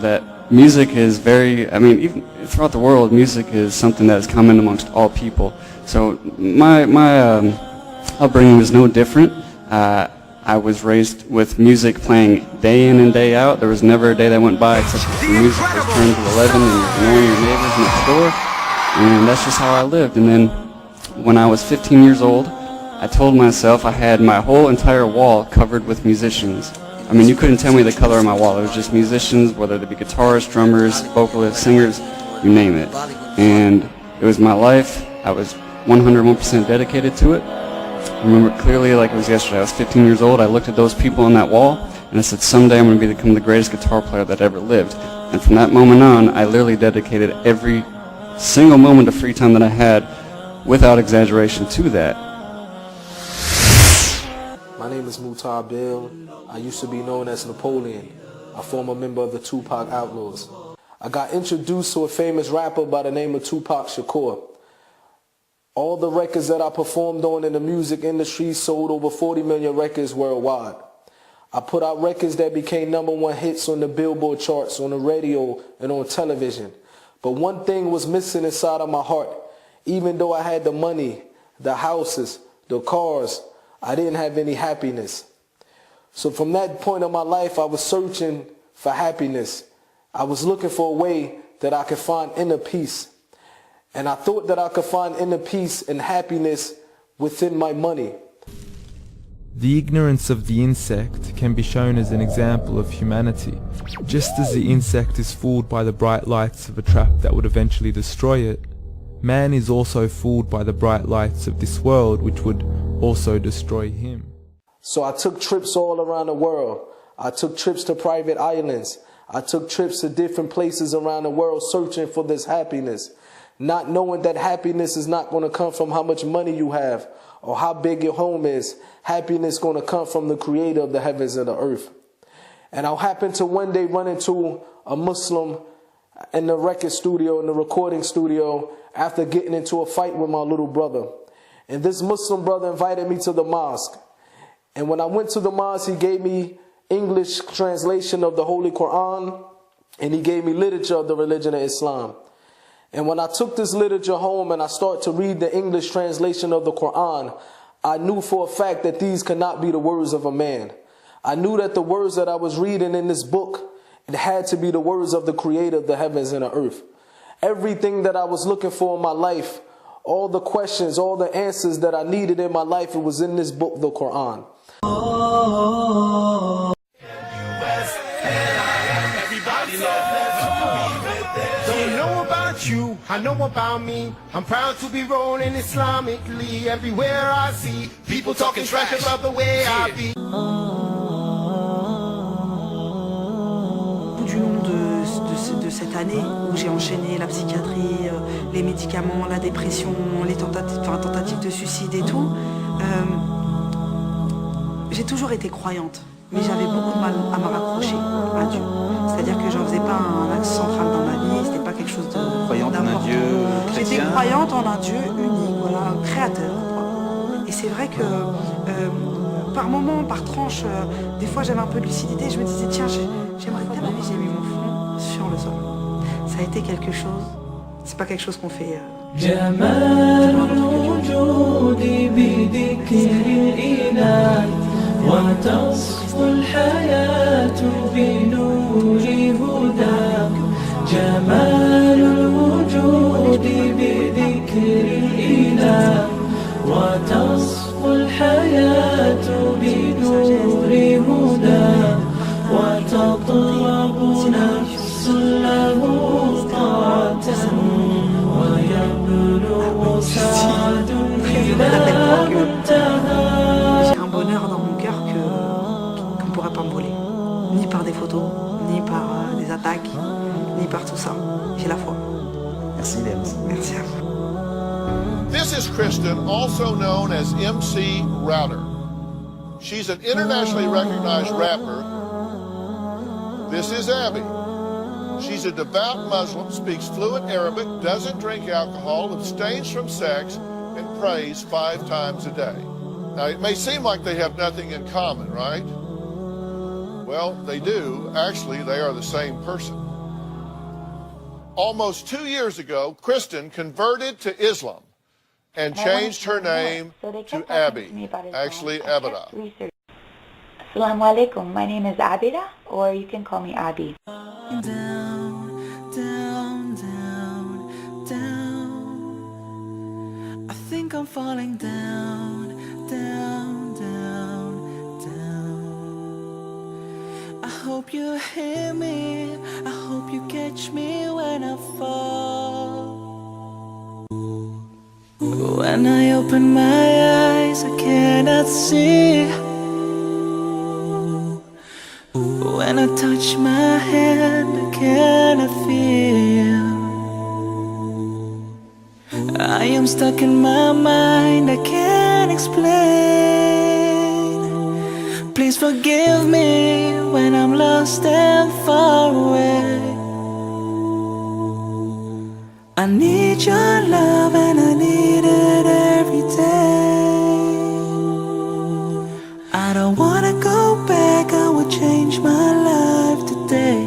That music is very, I mean, even throughout the world, music is something that is common amongst all people. So my upbringing was no different. I was raised with music playing day in and day out. There was never a day that went by except the music was turned to 11 and you're annoying your neighbors next door. And that's just how I lived. And then when I was 15 years old, I told myself I had my whole entire wall covered with musicians. I mean, you couldn't tell me the color of my wall. It was just musicians, whether they be guitarists, drummers, vocalists, singers, you name it. And it was my life. I was 101% dedicated to it. I remember it clearly like it was yesterday. I was 15 years old. I looked at those people on that wall, and I said, someday I'm going to become the greatest guitar player that ever lived. And from that moment on, I literally dedicated every single moment of free time that I had, without exaggeration, to that. My name is Mutah Beale. I used to be known as Napoleon, a former member of the Tupac Outlawz. I got introduced to a famous rapper by the name of Tupac Shakur. All the records that I performed on in the music industry sold over 40 million records worldwide. I put out records that became #1 hits on the Billboard charts, on the radio, and on television. But one thing was missing inside of my heart. Even though I had the money, the houses, the cars, I didn't have any happiness. So from that point of my life, I was searching for happiness. I was looking for a way that I could find inner peace. And I thought that I could find inner peace and happiness within my money. The ignorance of the insect can be shown as an example of humanity. Just as the insect is fooled by the bright lights of a trap that would eventually destroy it, man is also fooled by the bright lights of this world, which would also destroy him. So I took trips all around the world. I took trips to private islands. I took trips to different places around the world searching for this happiness, not knowing that happiness is not going to come from how much money you have or how big your home is. Happiness is going to come from the creator of the heavens and the earth. And I happened to one day run into a Muslim in the record studio, in the recording studio, after getting into a fight with my little brother. And this Muslim brother invited me to the mosque. And when I went to the mosque, he gave me English translation of the Holy Quran, and he gave me literature of the religion of Islam. And when I took this literature home and I started to read the English translation of the Quran, I knew for a fact that these could not be the words of a man. I knew that the words that I was reading in this book, it had to be the words of the creator of the heavens and the earth. Everything that I was looking for in my life, all the questions, all the answers that I needed in my life, it was in this book, the Quran. Don't know about you, I know about me. I'm proud to be rolling Islamically. Everywhere I see people talking trash about the way I be. Du long de cette année où j'ai enchaîné la psychiatrie, les médicaments, la dépression, les tentatives de suicide et tout, j'ai toujours été croyante, mais j'avais beaucoup de mal à me raccrocher à Dieu. C'est-à-dire que j'en faisais pas un axe central dans ma vie, c'était pas quelque chose de croyante en un Dieu chrétien. J'étais croyante en un Dieu unique, voilà, un créateur. Et c'est vrai que par moment, par tranche, des fois j'avais un peu de lucidité, je me disais tiens, j'aimerais tellement que j'ai mis mon front sur le sol. Ça a été quelque chose, c'est pas quelque chose qu'on fait. وتصفو الحياة بنور هداك جمال الوجود بذكر الإله وتصفو الحياة بنور هداك وتطلب نفس له طاعة ويبلغ سعد إلى منتهى. Dans mon cœur qu'on ne pourrait pas me voler, ni par des photos, ni par des attaques, ni par tout ça. J'ai la foi. Merci Léa. Merci à vous. This is Kristen, also known as MC Router. She's an internationally recognized rapper. This is Abby. She's a devout Muslim, speaks fluent Arabic, doesn't drink alcohol, abstains from sex, and prays 5 times a day. Now, it may seem like they have nothing in common, right? Well, they do. Actually, they are the same person. Almost 2 years ago, Kristen converted to Islam and changed her name to Abby, actually Abida. Assalamu alaikum. My name is Abida, or you can call me Abby. Down, down, down, down. I think I'm falling down, down, down, down. I hope you hear me. I hope you catch me when I fall. When I open my eyes, I cannot see. When I touch my hand, I cannot feel. I am stuck in my mind, I can't explain. Please forgive me when I'm lost and far away. I need your love and I need it every day. I don't wanna go back, I will change my life today.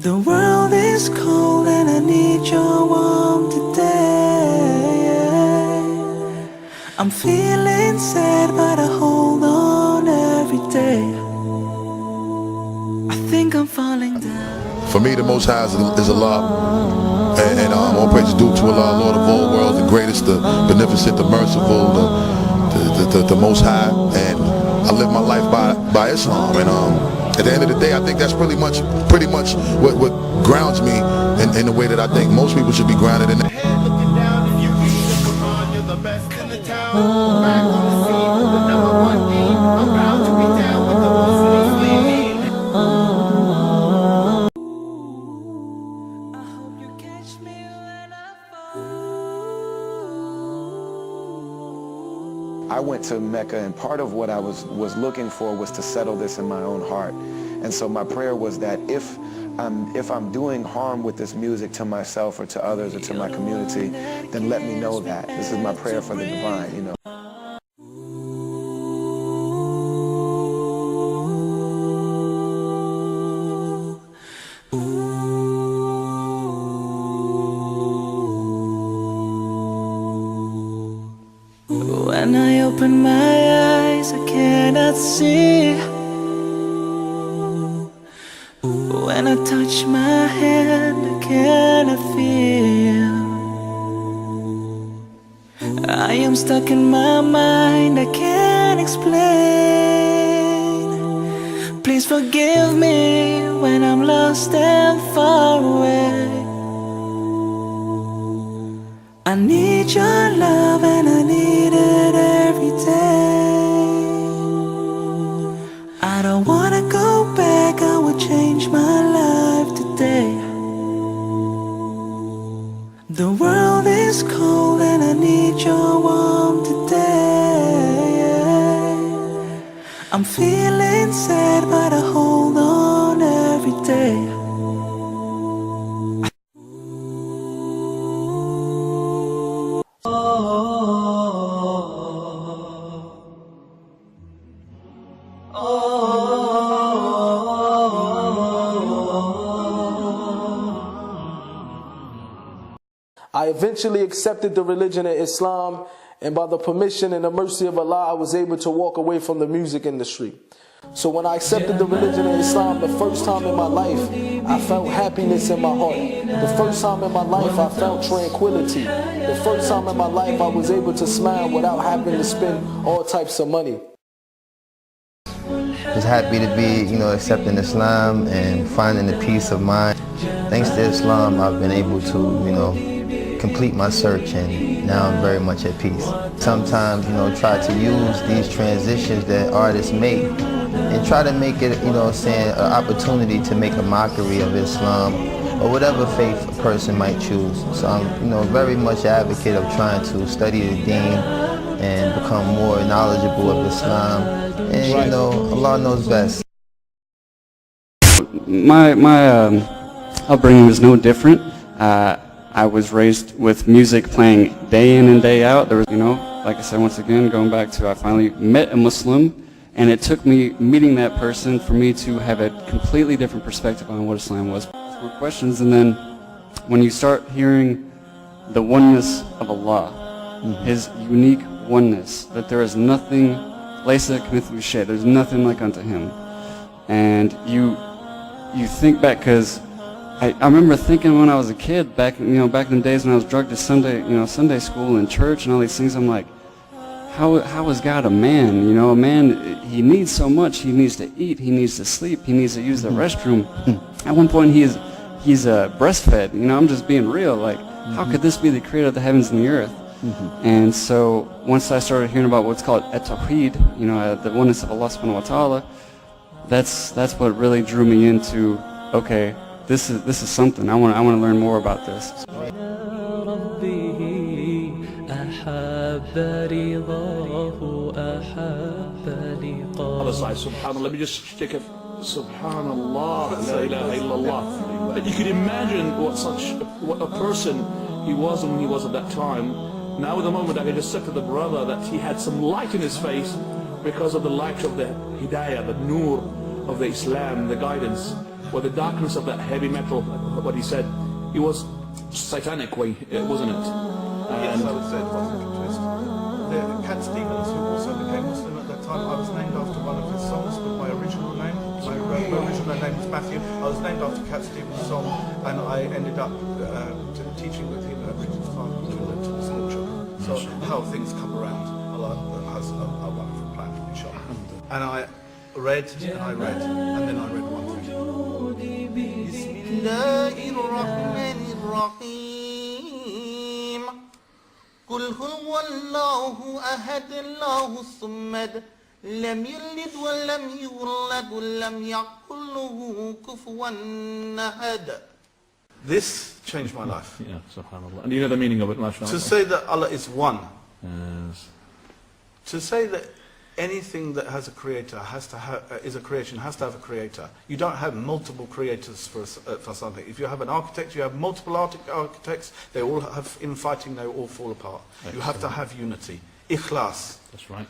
The world is cold and I need your warmth today. I'm feeling sad but I hold on every day. I think I'm falling down. For me, the Most High is Allah, and all praise is due to Allah, Lord of all worlds, the greatest, the beneficent, the merciful, the Most High, and I live my life by Islam. And at the end of the day, I think that's pretty much what grounds me in the way that I think most people should be grounded in. Looking down, if you read the Quran, you're the best in the town. Back on the scene with the #1 team. I'm proud to be down with the Muslims leading. I went to Mecca, and part of what I was looking for was to settle this in my own heart. And so my prayer was that if I'm doing harm with this music to myself or to others or to my community, then let me know that. This is my prayer for the divine, you know. When I open my eyes, I cannot see. When I touch my hand, I cannot feel. I am stuck in my mind, I can't explain. Please forgive me when I'm lost and far away. I need your love and I need it every day. I don't wanna go back, I will change my life today. The world is cold and I need your warmth today. I'm feeling sad but I hold on every day. I eventually accepted the religion of Islam, and by the permission and the mercy of Allah, I was able to walk away from the music industry. So when I accepted the religion of Islam, the first time in my life, I felt happiness in my heart. The first time in my life, I felt tranquility. The first time in my life, I was able to smile without having to spend all types of money. Just happy to be, accepting Islam and finding the peace of mind. Thanks to Islam, I've been able to, complete my search, and now I'm very much at peace. Sometimes, try to use these transitions that artists make and try to make it, an opportunity to make a mockery of Islam or whatever faith a person might choose. So I'm, very much an advocate of trying to study the deen and become more knowledgeable of Islam. And, Allah knows best. My upbringing was no different. I was raised with music playing day in and day out. There was, like I said, once again, going back to I finally met a Muslim, and it took me meeting that person for me to have a completely different perspective on what Islam was. More questions, and then when you start hearing the oneness of Allah, His unique oneness, that there is nothing, laysa kamithlihi shay, there's nothing like unto Him, and you think back, because I remember thinking when I was a kid, back in the days when I was drugged to Sunday school and church and all these things, I'm like, how is God a man? A man, he needs so much. He needs to eat, he needs to sleep, he needs to use the restroom. At one point he's breastfed. I'm just being real. Like, how could this be the creator of the heavens and the earth? And so once I started hearing about what's called at-tawheed, the oneness of Allah subhanahu wa ta'ala, that's what really drew me into, okay, this is something. I want to learn more about this. Other side, subhanallah, let me just stick a subhanallah, la ilaha illallah. But you could imagine what a person he was when he was at that time. Now at the moment I just said to the brother that he had some light in his face because of the light of the hidayah, the nur of the Islam, the guidance, or the darkness of that heavy metal, what he said. It was satanic way, wasn't it? Yes, I would say it wasn't a twist. Cat Stevens, who also became Muslim at that time, I was named after one of his songs, but my original name was Matthew. I was named after Cat Stevens' song, and I ended up teaching with him at Richard's Farm to the sculpture. So how things come around, Allah has a wonderful plan, inshallah. And I read, and then I read one thing. Bismillahirrahmanirrahim. Qul huwallahu ahad, Allahu samad, lam yalid wa lam yulad wa lam yakul lahu kufuwan ahad. This changed my life. Yeah, subhanallah. And you know the meaning of it, mashallah. To say that Allah is one. Yes. To say that anything that has a creator is a creation has to have a creator. You don't have multiple creators for something. If you have an architect, you have multiple architects. They all have infighting. They all fall apart. Excellent. You have to have unity, ikhlas. That's right.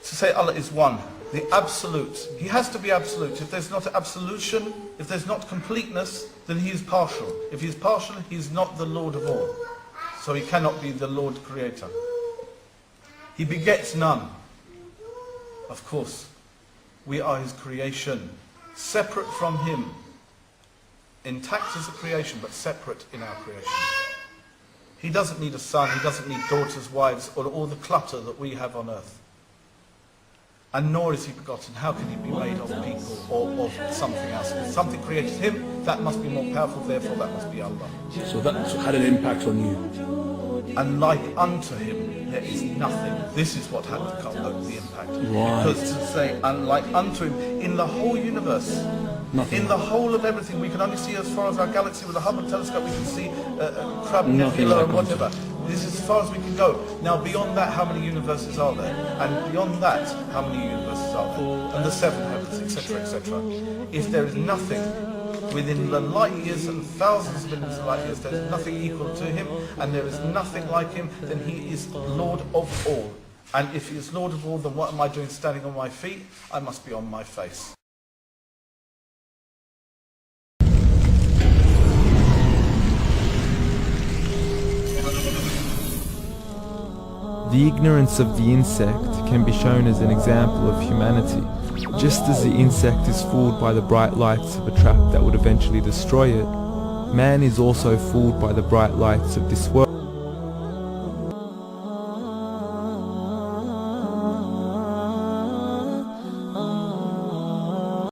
To say Allah is one, the absolute. He has to be absolute. If there's not absolution, if there's not completeness, then he is partial. If he is partial, he is not the Lord of all. So he cannot be the Lord Creator. He begets none. Of course, we are his creation, separate from him, intact as a creation, but separate in our creation. He doesn't need a son, he doesn't need daughters, wives, or all the clutter that we have on earth. And nor is he begotten. How can he be made of people or of something else? If something created him, that must be more powerful, therefore that must be Allah. So that had an impact on you. And like unto him, there is nothing. This is what had the impact. Right. Because to say, unlike unto him, in the whole universe, nothing. In the whole of everything, we can only see as far as our galaxy with a Hubble telescope, we can see Crab, Nebula, and whatever. This is as far as we can go. Now beyond that, how many universes are there? And beyond that, how many universes are there? And the seven heavens, etc., etc. If there is nothing within the light years and thousands of millions of light years, there is nothing equal to him, and there is nothing like him, then he is Lord of all. And if he is Lord of all, then what am I doing standing on my feet? I must be on my face. The ignorance of the insect can be shown as an example of humanity. Just as the insect is fooled by the bright lights of a trap that would eventually destroy it, man is also fooled by the bright lights of this world.